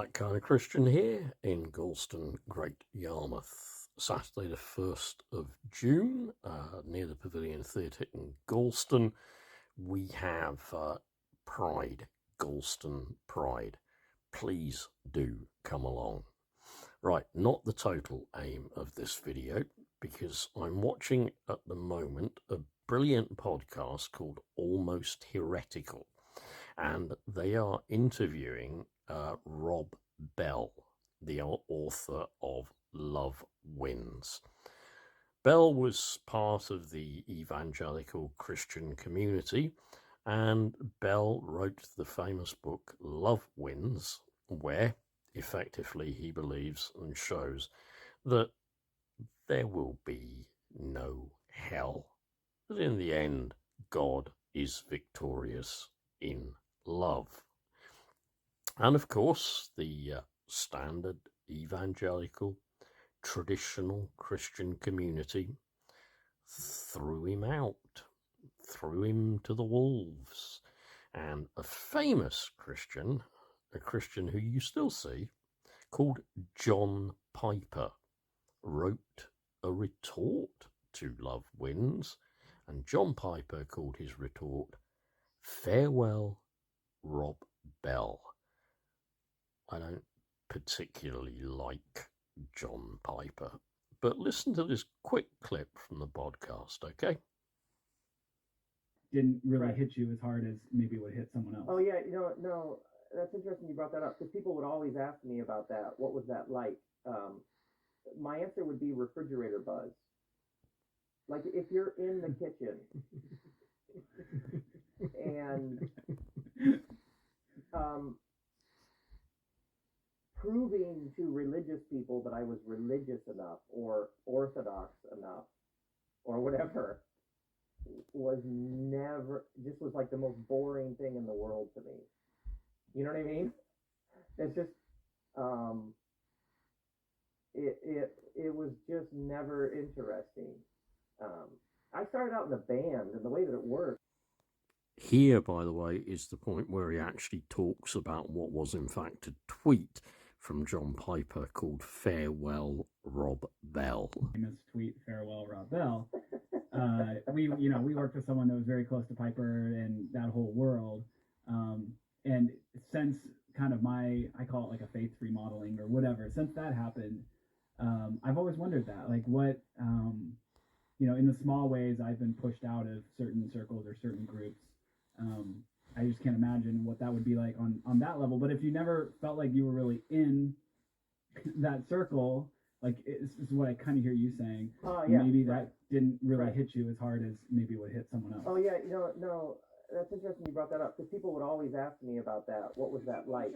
That Kind of Christian here in Galston, Great Yarmouth. Saturday the 1st of June, near the Pavilion Theatre in Galston, we have Pride, Galston Pride. Please do come along. Right, not the total aim of this video, because I'm watching at the moment a brilliant podcast called Almost Heretical, and they are interviewing Rob Bell, the author of Love Wins. Bell was part of the evangelical Christian community, and Bell wrote the famous book Love Wins, where effectively he believes and shows that there will be no hell, that in the end God is victorious in love. And of course, the standard evangelical, traditional Christian community threw him out, threw him to the wolves. And a famous Christian, a Christian who you still see, called John Piper, wrote a retort to Love Wins. And John Piper called his retort, "Farewell, Rob Bell." I don't particularly like John Piper, but listen to this quick clip from the podcast, okay? Didn't really hit you as hard as maybe it would hit someone else. Oh, yeah, no, that's interesting you brought that up, because people would always ask me about that. What was that like? My answer would be refrigerator buzz. Like, if you're in the kitchen and proving to religious people that I was religious enough or orthodox enough or whatever was never, just was like the most boring thing in the world to me. You know what I mean? It's just, it was just never interesting. I started out in a band, and the way that it worked. Here, by the way, is the point where he actually talks about what was in fact a tweet from John Piper called "Farewell, Rob Bell." Famous tweet, "Farewell, Rob Bell." We worked with someone that was very close to Piper and that whole world. And since kind of I call it like a faith remodeling or whatever, since that happened, I've always wondered that, like what, in the small ways I've been pushed out of certain circles or certain groups. I just can't imagine what that would be like on that level. But if you never felt like you were really in that circle, like this is what I kind of hear you saying. Yeah, maybe that didn't really hit you as hard as maybe it would hit someone else. Oh, yeah, no, that's interesting you brought that up, because people would always ask me about that. What was that like?